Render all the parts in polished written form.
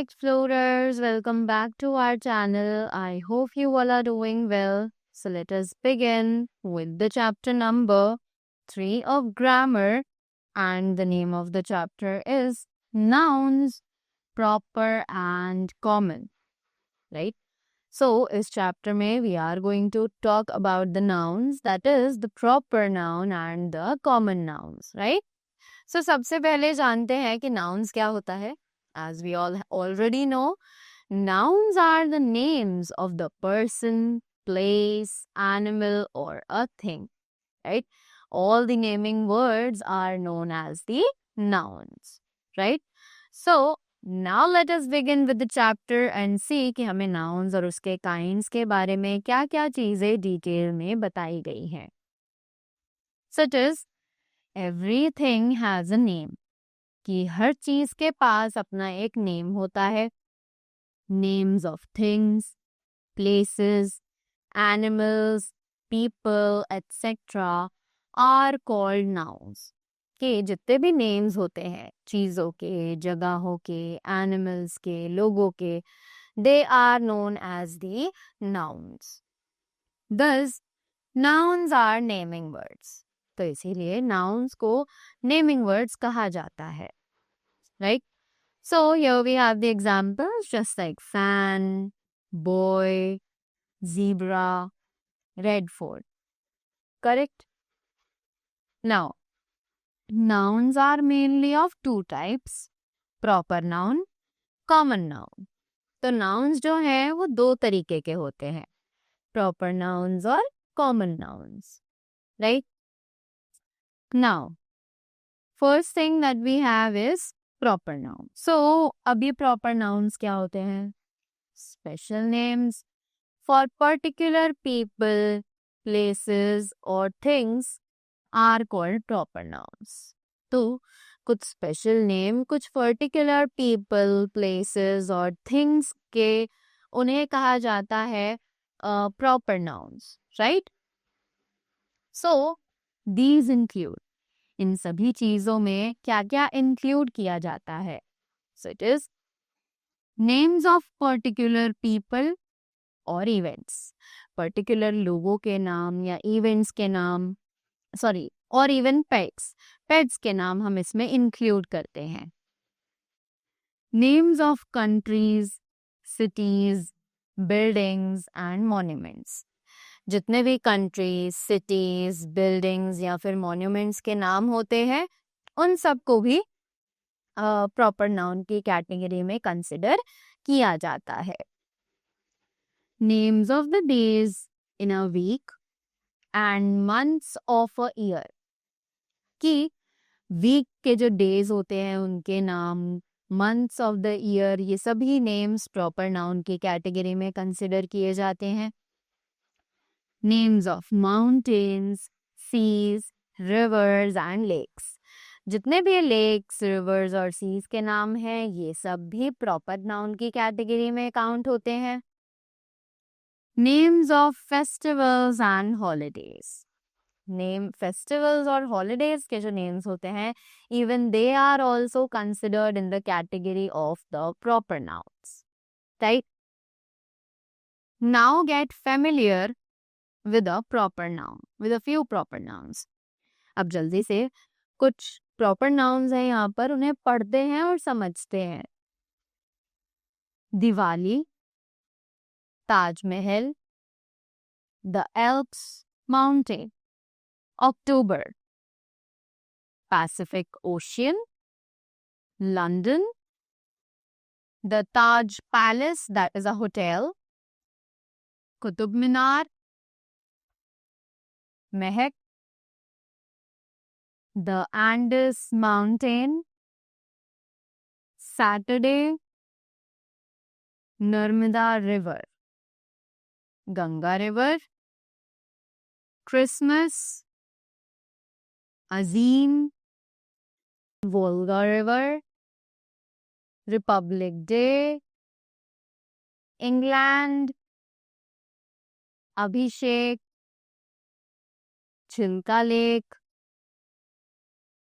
explorers, welcome back to our channel. I hope you all are doing well. So let us begin with the chapter number 3 of grammar, and the name of the chapter is nouns, proper and common, right? So इस chapter में we are going to talk about the nouns, that is the proper noun and the common nouns, right? So सबसे पहले जानते हैं कि nouns क्या होता है. As we all already know, nouns are the names of the person, place, animal, or a thing, right? All the naming words are known as the nouns, right? So now let us begin with the chapter and see कि हमें nouns और उसके kinds के बारे में क्या-क्या चीजें detail में बताई गई हैं. Such as everything has a name. कि हर चीज के पास अपना एक नेम होता है. Names of things, places, animals, people, etc. are called nouns. कि जितने भी names होते हैं चीजों के, जगहों के, animals के, लोगों के, they are known as the nouns. Thus, nouns are naming words. तो इसीलिए nouns को naming words कहा जाता है, right? So here we have the examples just like fan, boy, zebra, red fort. Correct? Now, nouns are mainly of two types, proper noun, common noun. तो nouns जो हैं वो दो तरीके के होते हैं, proper nouns और common nouns, right? Now, first thing that we have is proper noun. So, अब ये proper nouns क्या होते हैं? Special names for particular people, places or things are called proper nouns. तो कुछ special name, कुछ particular people, places और things के उन्हें कहा जाता है proper nouns, right? So, these include, इन सभी चीजों में क्या-क्या include किया जाता है? So, it is names of particular people और events. Particular लोगों के नाम या events के नाम, sorry, और even pets. Pets के नाम हम इसमें include करते हैं. Names of countries, cities, buildings and monuments. जितने भी countries, cities, buildings या फिर monuments के नाम होते हैं, उन सबको भी proper noun की category में consider किया जाता है. Names of the days in a week and months of a year. कि week के जो days होते हैं उनके नाम, months of the year, ये सभी names proper noun की category में consider किए जाते हैं. Names of mountains, seas, rivers and lakes. जितने भी lakes, rivers और seas के नाम हैं ये सब भी proper noun की category में count होते हैं. Names of festivals and holidays. Name festivals और holidays के जो names होते हैं, even they are also considered in the category of the proper nouns, right? Now get familiar with a proper noun, with a few proper nouns. अब जल्दी से कुछ proper nouns हैं यहाँ पर, उन्हें पढ़ते हैं और समझते हैं. Diwali, Taj Mahal, the Alps mountain, October, Pacific Ocean, London, the Taj Palace, that is a hotel, Qutub Minar, Mehak, the Andes mountain, Saturday, Narmada river, Ganga river, Christmas, Azim, Volga river, Republic Day, England, Abhishek, Chilka Lake,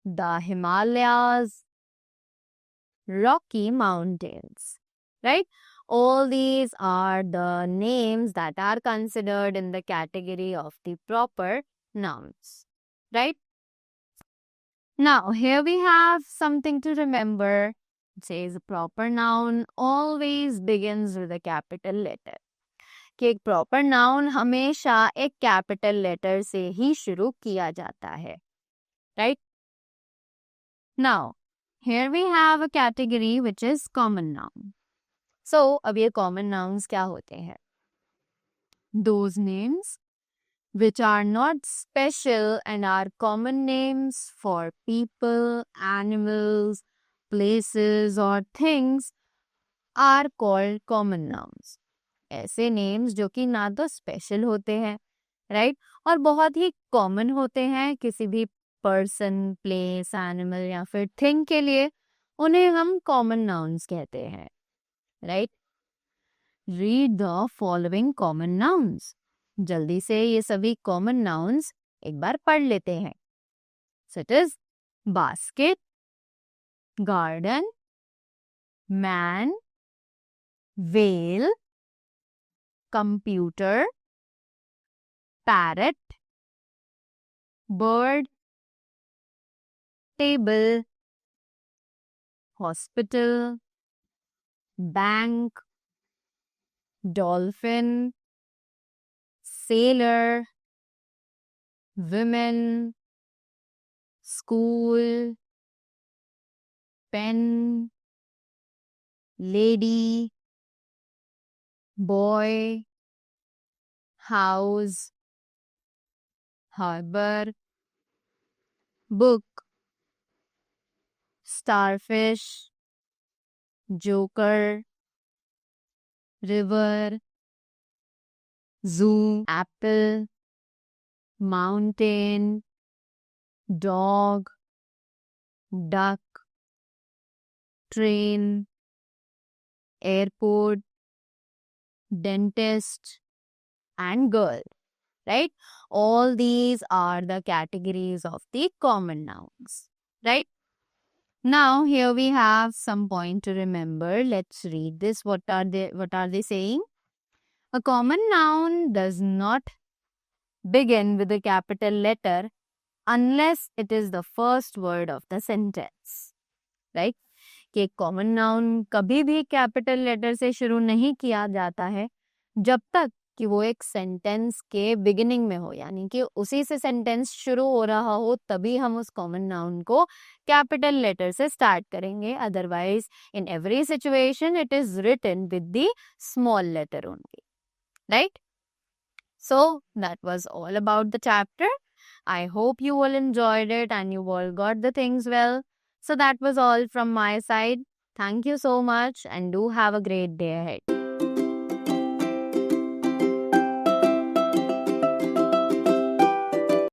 the Himalayas, Rocky Mountains. right? All these are the names that are considered in the category of the proper nouns, right? Now, here we have something to remember. It says a proper noun always begins with a capital letter. कि एक proper noun हमेशा एक capital letter से ही शुरू किया जाता है, right? Now here we have a category which is common noun. So अब ये कॉमन नाउन्स क्या होते हैं? Those names which are not special and are common names for people, animals, places or things are called common nouns. ऐसे names जो कि ना तो स्पेशल होते हैं, राइट, और बहुत ही कॉमन होते हैं किसी भी पर्सन, प्लेस, एनिमल या फिर थिंग के लिए, उन्हें हम कॉमन नाउन्स कहते हैं, right. Read the following common nouns. जल्दी से ये सभी कॉमन नाउन्स एक बार पढ़ लेते हैं. So it is basket, garden, man, well, computer, parrot, bird, table, hospital, bank, dolphin, sailor, women, school, pen, lady, boy, house, harbor, book, starfish, joker, river, zoo, apple, mountain, dog, duck, train, airport, dentist, and girl, right? All these are the categories of the common nouns, right? Now here we have some point to remember. Let's read this. What are they saying? A common noun does not begin with a capital letter unless it is the first word of the sentence, right? कि एक common noun कभी भी capital letter से शुरू नहीं किया जाता है जब तक कि वो एक सेंटेंस के बिगिनिंग में हो, यानी कि उसी से सेंटेंस शुरू हो रहा हो, तभी हम उस कॉमन नाउन को कैपिटल लेटर से स्टार्ट करेंगे. Otherwise in every situation it is written with the small letter only, right? So that was all about the chapter. I hope you all enjoyed it and you all got the things well. So that was all from my side. Thank you so much and do have a great day ahead.